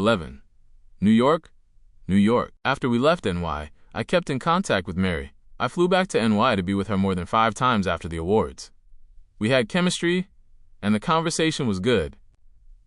11. New York? New York. After we left NY, I kept in contact with Mary. I flew back to NY to be with her more than 5 times after the awards. We had chemistry, and the conversation was good.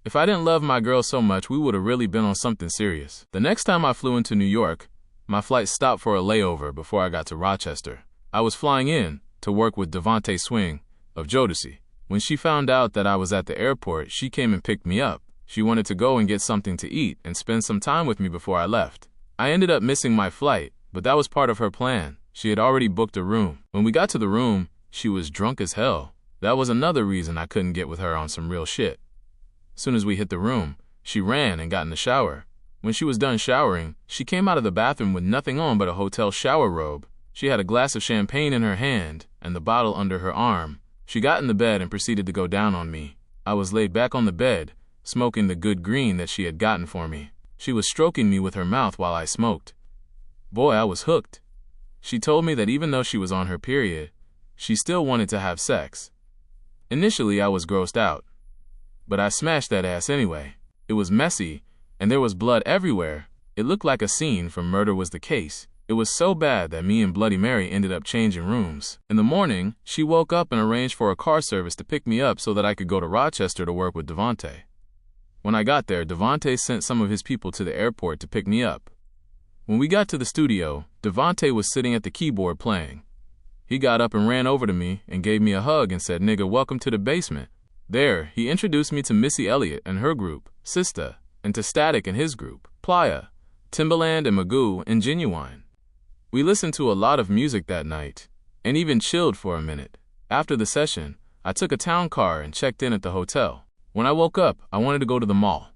If I didn't love my girl so much, we would have really been on something serious. The next time I flew into New York, my flight stopped for a layover before I got to Rochester. I was flying in to work with Devontae Swing of Jodeci. When she found out that I was at the airport, she came and picked me up. She wanted to go and get something to eat and spend some time with me before I left. I ended up missing my flight, but that was part of her plan. She had already booked a room. When we got to the room, she was drunk as hell. That was another reason I couldn't get with her on some real shit. Soon as we hit the room, she ran and got in the shower. When she was done showering, she came out of the bathroom with nothing on but a hotel shower robe. She had a glass of champagne in her hand and the bottle under her arm. She got in the bed and proceeded to go down on me. I was laid back on the bed, smoking the good green that she had gotten for me. She was stroking me with her mouth while I smoked. Boy, I was hooked. She told me that even though she was on her period, she still wanted to have sex. Initially, I was grossed out, but I smashed that ass anyway. It was messy, and there was blood everywhere. It looked like a scene from Murder Was the Case. It was so bad that me and Bloody Mary ended up changing rooms. In the morning, she woke up and arranged for a car service to pick me up so that I could go to Rochester to work with Devontae. When I got there, Devontae sent some of his people to the airport to pick me up. When we got to the studio, Devontae was sitting at the keyboard playing. He got up and ran over to me and gave me a hug and said, "Nigga, welcome to the basement." There, he introduced me to Missy Elliott and her group, Sista, and to Static and his group, Playa, Timbaland and Magoo, and Genuine. We listened to a lot of music that night, and even chilled for a minute. After the session, I took a town car and checked in at the hotel. When I woke up, I wanted to go to the mall.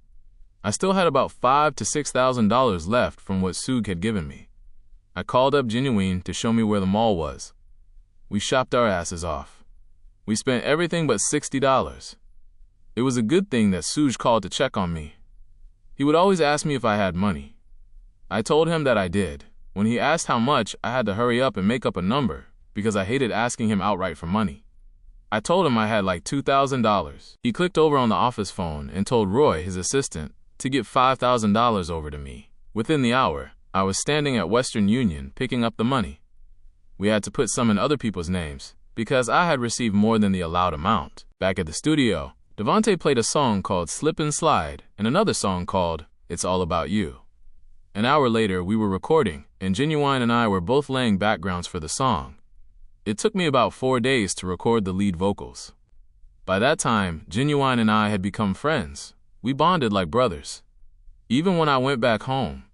I still had about $5,000 to $6,000 left from what Suge had given me. I called up Genuine to show me where the mall was. We shopped our asses off. We spent everything but $60. It was a good thing that Suge called to check on me. He would always ask me if I had money. I told him that I did. When he asked how much, I had to hurry up and make up a number because I hated asking him outright for money. I told him I had like $2,000. He clicked over on the office phone and told Roy, his assistant, to get $5,000 over to me. Within the hour, I was standing at Western Union picking up the money. We had to put some in other people's names because I had received more than the allowed amount. Back at the studio, Devontae played a song called Slip and Slide and another song called It's All About You. An hour later, we were recording, and Genuine and I were both laying backgrounds for the song. It took me about 4 days to record the lead vocals. By that time, Genuine and I had become friends. We bonded like brothers. Even when I went back home,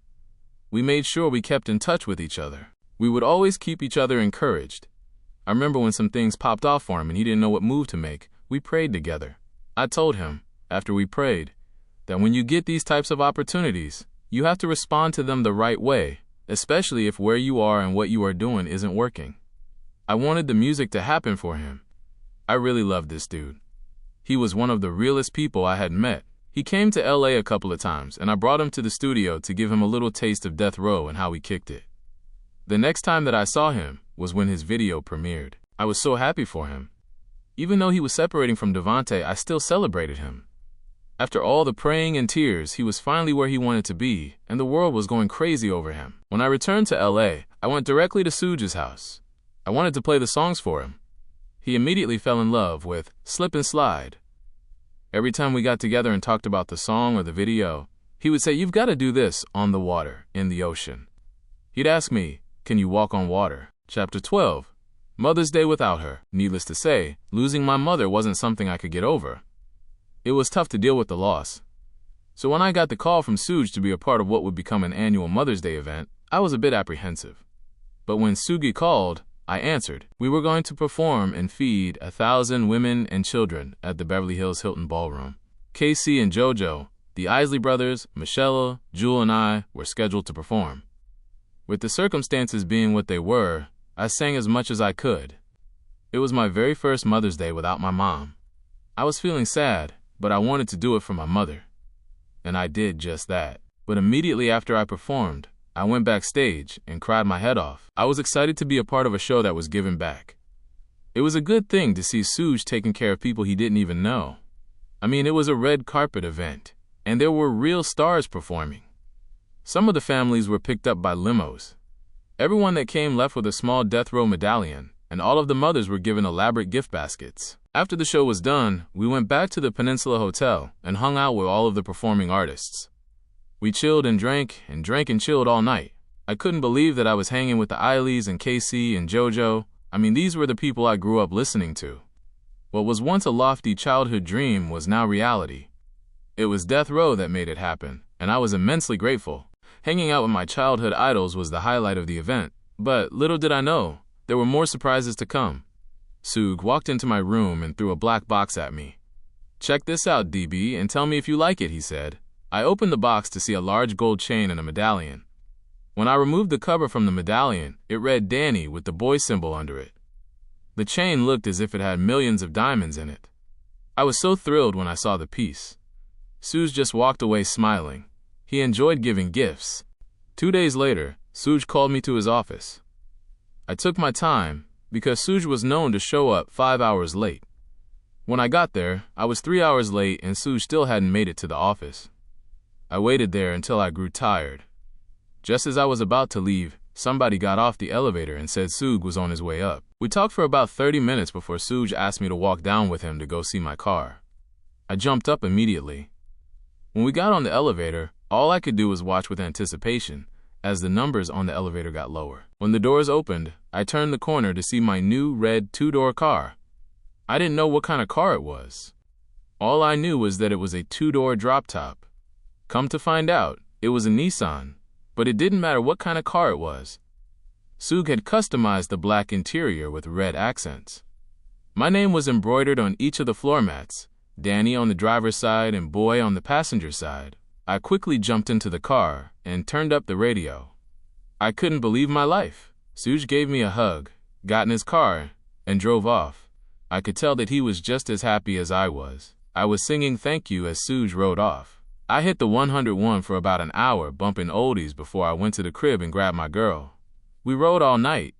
we made sure we kept in touch with each other. We would always keep each other encouraged. I remember when some things popped off for him and he didn't know what move to make, we prayed together. I told him, after we prayed, that when you get these types of opportunities, you have to respond to them the right way, especially if where you are and what you are doing isn't working. I wanted the music to happen for him. I really loved this dude. He was one of the realest people I had met. He came to LA a couple of times, and I brought him to the studio to give him a little taste of Death Row and how we kicked it. The next time that I saw him was when his video premiered. I was so happy for him. Even though he was separating from Devontae, I still celebrated him. After all the praying and tears, he was finally where he wanted to be, and the world was going crazy over him. When I returned to LA, I went directly to Suge's house. I wanted to play the songs for him. He immediately fell in love with Slip and Slide. Every time we got together and talked about the song or the video, he would say, "You've got to do this on the water, in the ocean." He'd ask me, "Can you walk on water?" Chapter 12. Mother's Day without her. Needless to say, losing my mother wasn't something I could get over. It was tough to deal with the loss. So when I got the call from Suge to be a part of what would become an annual Mother's Day event, I was a bit apprehensive. But when Sugi called, I answered. We were going to perform and feed 1,000 women and children at the Beverly Hills Hilton Ballroom. KC and JoJo, the Isley brothers, Michelle, Jewel, and I were scheduled to perform. With the circumstances being what they were, I sang as much as I could. It was my very first Mother's Day without my mom. I was feeling sad, but I wanted to do it for my mother. And I did just that. But immediately after I performed, I went backstage and cried my head off. I was excited to be a part of a show that was giving back. It was a good thing to see Suge taking care of people he didn't even know. I mean, it was a red carpet event, and there were real stars performing. Some of the families were picked up by limos. Everyone that came left with a small death row medallion, and all of the mothers were given elaborate gift baskets. After the show was done, we went back to the Peninsula Hotel and hung out with all of the performing artists. We chilled and drank and chilled all night. I couldn't believe that I was hanging with the Ileys and KC and JoJo. I mean, these were the people I grew up listening to. What was once a lofty childhood dream was now reality. It was Death Row that made it happen, and I was immensely grateful. Hanging out with my childhood idols was the highlight of the event, but little did I know, there were more surprises to come. Soog walked into my room and threw a black box at me. "Check this out, DB, and tell me if you like it," he said. I opened the box to see a large gold chain and a medallion. When I removed the cover from the medallion, it read Danny with the boy symbol under it. The chain looked as if it had millions of diamonds in it. I was so thrilled when I saw the piece. Sooj just walked away smiling. He enjoyed giving gifts. 2 days later, Sooj called me to his office. I took my time, because Sooj was known to show up 5 hours late. When I got there, I was 3 hours late and Sooj still hadn't made it to the office. I waited there until I grew tired. Just as I was about to leave, somebody got off the elevator and said Sooj was on his way up. We talked for about 30 minutes before Sooj asked me to walk down with him to go see my car. I jumped up immediately. When we got on the elevator, all I could do was watch with anticipation, as the numbers on the elevator got lower. When the doors opened, I turned the corner to see my new red 2-door car. I didn't know what kind of car it was. All I knew was that it was a 2-door drop-top. Come to find out, it was a Nissan, but it didn't matter what kind of car it was. Soog had customized the black interior with red accents. My name was embroidered on each of the floor mats, Danny on the driver's side and Boy on the passenger side. I quickly jumped into the car and turned up the radio. I couldn't believe my life. Sooj gave me a hug, got in his car, and drove off. I could tell that he was just as happy as I was. I was singing thank you as Sooj rode off. I hit the 101 for about an hour bumping oldies before I went to the crib and grabbed my girl. We rode all night,